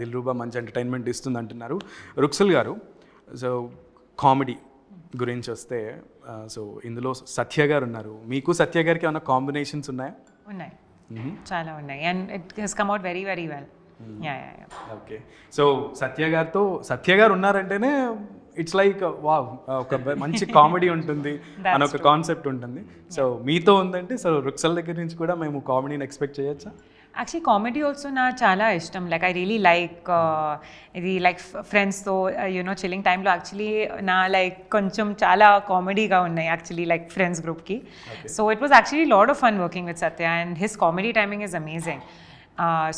దిల్రూబా మంచి ఎంటర్టైన్మెంట్ ఇస్తుంది అంటున్నారు. రుక్సల్ గారు, సో కామెడీ గురించి వస్తే సో ఇందులో సత్య గారు ఉన్నారు. మీకు సత్య గారికి ఏమైనా కాంబినేషన్స్ ఉన్నాయా? ఉన్నాయి, చాలా ఉన్నాయి. And it has come out very very well. Okay, so Satya గారు ఉన్నారంటేనే ఇట్స్ లైక్ వావ్, ఒక మంచి కామెడీ ఉంటుంది అని ఒక కాన్సెప్ట్ ఉంటుంది. సో మీతో ఉందంటే సో రుక్సల్ దగ్గర నుంచి కూడా మేము కామెడీని ఎక్స్పెక్ట్ చేయొచ్చా? యాక్చువల్లీ కామెడీ ఆల్సో నా చాలా ఇష్టం. లైక్ ఐ రియలీ లైక్ ఇది లైక్ ఫ్రెండ్స్తో యూనో చిల్లింగ్ టైంలో యాక్చువల్లీ నా లైక్ కొంచెం చాలా కామెడీగా ఉన్నాయి యాక్చువల్లీ లైక్ ఫ్రెండ్స్ గ్రూప్కి. So it was actually lot of fun working with Satya and his comedy timing is amazing.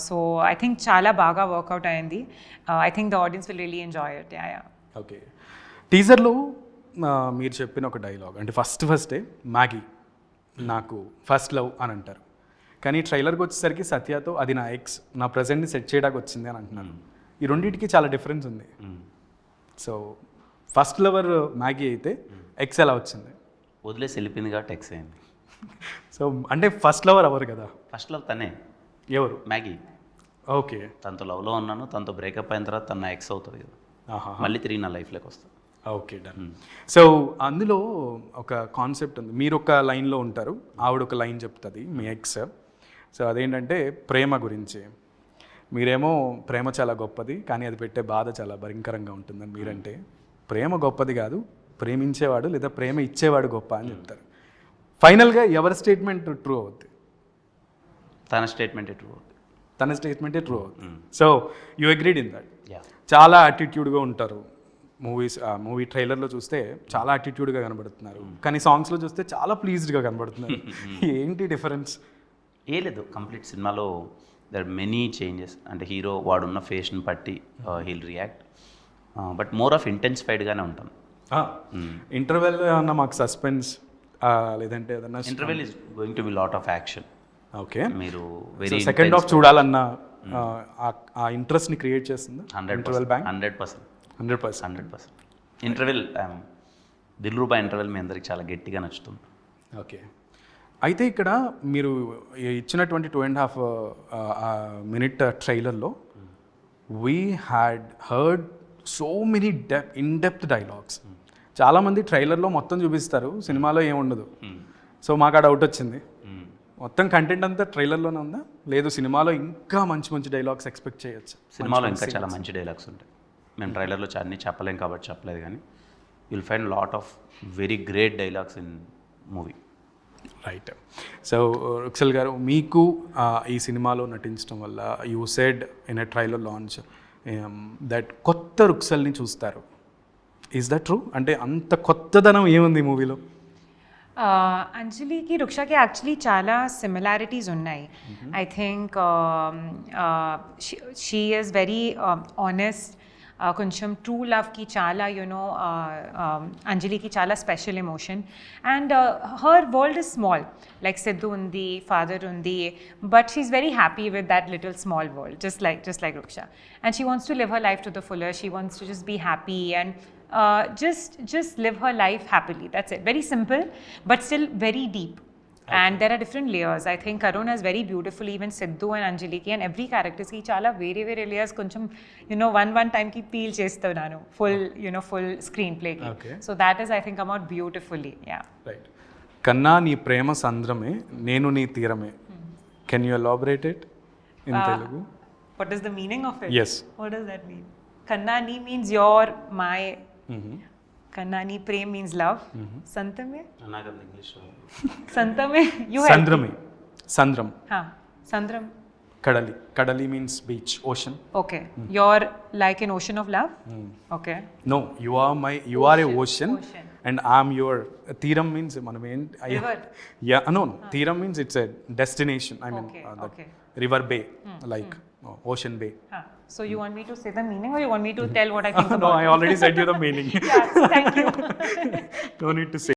So I think చాలా బాగా వర్కౌట్ అయింది. I think the audience will really enjoy it. Okay, టీజర్లో మీరు చెప్పిన ఒక dialogue అంటే ఫస్టే మ్యాగీ నాకు ఫస్ట్ లవ్ అని అంటారు, కానీ ట్రైలర్కి వచ్చేసరికి సత్యతో అది నా ఎక్స్, నా ప్రజెంట్ని సెట్ చేయడానికి వచ్చింది అని అంటున్నాను. ఈ రెండింటికి చాలా డిఫరెన్స్ ఉంది. సో ఫస్ట్ లవర్ మ్యాగీ అయితే ఎక్స్ ఎలా వచ్చింది? వదిలేసి వెళ్ళిపోయింది కాబట్టి ఎక్స్ అయింది. సో అంటే ఫస్ట్ లవర్ ఎవరు కదా? ఫస్ట్ లవ్ తనే. ఎవరు? మ్యాగీ. ఓకే, తనతో లవ్లో ఉన్నాను, తనతో బ్రేకప్ అయిన తర్వాత తన ఎక్స్ అవుతుంది కదా, మళ్ళీ తిరిగి నా లైఫ్లోకి వస్తుంది. Okay, done. సో అందులో ఒక కాన్సెప్ట్ ఉంది, మీరు ఒక లైన్లో ఉంటారు, ఆవిడ ఒక లైన్ చెప్తుంది మీ ఎక్స్. సో అదేంటంటే ప్రేమ గురించి. మీరేమో ప్రేమ చాలా గొప్పది కానీ అది పెట్టే బాధ చాలా భయంకరంగా ఉంటుందని మీరంటే, ప్రేమ గొప్పది కాదు, ప్రేమించేవాడు లేదా ప్రేమ ఇచ్చేవాడు గొప్ప అని చెప్తారు. ఫైనల్గా ఎవరి స్టేట్మెంట్ ట్రూ అవుద్ది? తన స్టేట్మెంటే ట్రూ అవుతుంది. తన స్టేట్మెంటే ట్రూ అవుతుంది. So you agreed in that? Yeah. చాలా యాటిట్యూడ్గా ఉంటారు మూవీ ట్రైలర్లో చూస్తే చాలా యాటిట్యూడ్గా కనబడుతున్నారు, కానీ సాంగ్స్లో చూస్తే చాలా ప్లీజ్డ్గా కనబడుతున్నారు. ఏంటి డిఫరెన్స్? ఏ లేదు, కంప్లీట్ సినిమాలో దర్ మెనీ చేంజెస్. అంటే హీరో వాడున్న ఫేస్ని బట్టి he'll react, but more of ఇంటెన్సిఫైడ్గానే ఉంటాను. ఇంటర్వెల్ ఏమన్నా మాకు సస్పెన్స్ లేదంటే ఏదన్నా? Interval is going to be lot of action. Okay, మీరు వెరీ సెకండ్ హాఫ్ చూడాలన్న ఆ ఇంట్రెస్ట్ని క్రియేట్ చేస్తుంది. 100%. ఇంటర్వెల్ దిల్రూబా ఇంటర్వెల్ మీ అందరికి చాలా గట్టిగా నచ్చుతుంది. ఓకే, అయితే ఇక్కడ మీరు ఇచ్చినటువంటి 2.5 minute ట్రైలర్లో we had heard so many in-depth dialogues. చాలామంది ట్రైలర్లో మొత్తం చూపిస్తారు, సినిమాలో ఏముండదు. సో మాకు ఆ డౌట్ వచ్చింది, మొత్తం కంటెంట్ అంతా ట్రైలర్లోనే ఉందా, లేదు సినిమాలో ఇంకా మంచి మంచి డైలాగ్స్ ఎక్స్పెక్ట్ చేయొచ్చు? సినిమాలో ఇంకా చాలా మంచి డైలాగ్స్ ఉంటాయి. మేము ట్రైలర్లో అన్నీ చెప్పలేం కాబట్టి చెప్పలేదు, కానీ you'll find lot of very great dialogues in movie. Right. So Rukshar గారు, మీకు ఈ సినిమాలో నటించడం వల్ల you said in a trailer launch that కొత్త రుక్సల్ని చూస్తారు. Is that true? అంటే అంత కొత్తదనం ఏముంది ఈ మూవీలో? అంజలికి రుక్షకి యాక్చువల్లీ చాలా సిమిలారిటీస్ ఉన్నాయి. I think she is very honest, కొంచెం ట్రూ లవ్కి చాలా యునో అంజలికి చాలా special emotion. And her world is small, like Siddhu ఉంది, ఫాదర్ ఉంది, but she is very happy with that little small world, just like Ruksha. And she wants to live her life to the fuller. She wants to just be happy and just live her life happily. That's it. Very simple, but still very deep. Okay. And there are different layers. I think Karun is very beautiful, even Siddhu and Anjali ki, and every characters ki chala very layers koncham one time ki peel chestanu full full screenplay ki. Okay. So that is, I think, come out beautifully. Yeah. Right. Kanna nee prema sandrame nenu nee teerame. Can you elaborate it in Telugu? What is the meaning of it? Yes. What does that mean? Kanna nee means you're my. Kannani prem means love. Santame? Anagam English. Santame? You have. Sandrame. Sandram. Sandram. Kadali means beach, ocean. Okay. You're like an ocean of love? Okay. No, you are a ocean. And I'm your. Teeram means river. Yeah, no. Teeram means it's a destination. I mean, okay. River bay, like ocean bay. So you want me to say the meaning, or you want me to tell what I think about? No, I already said you the meaning. Yeah, thank you. No need to say.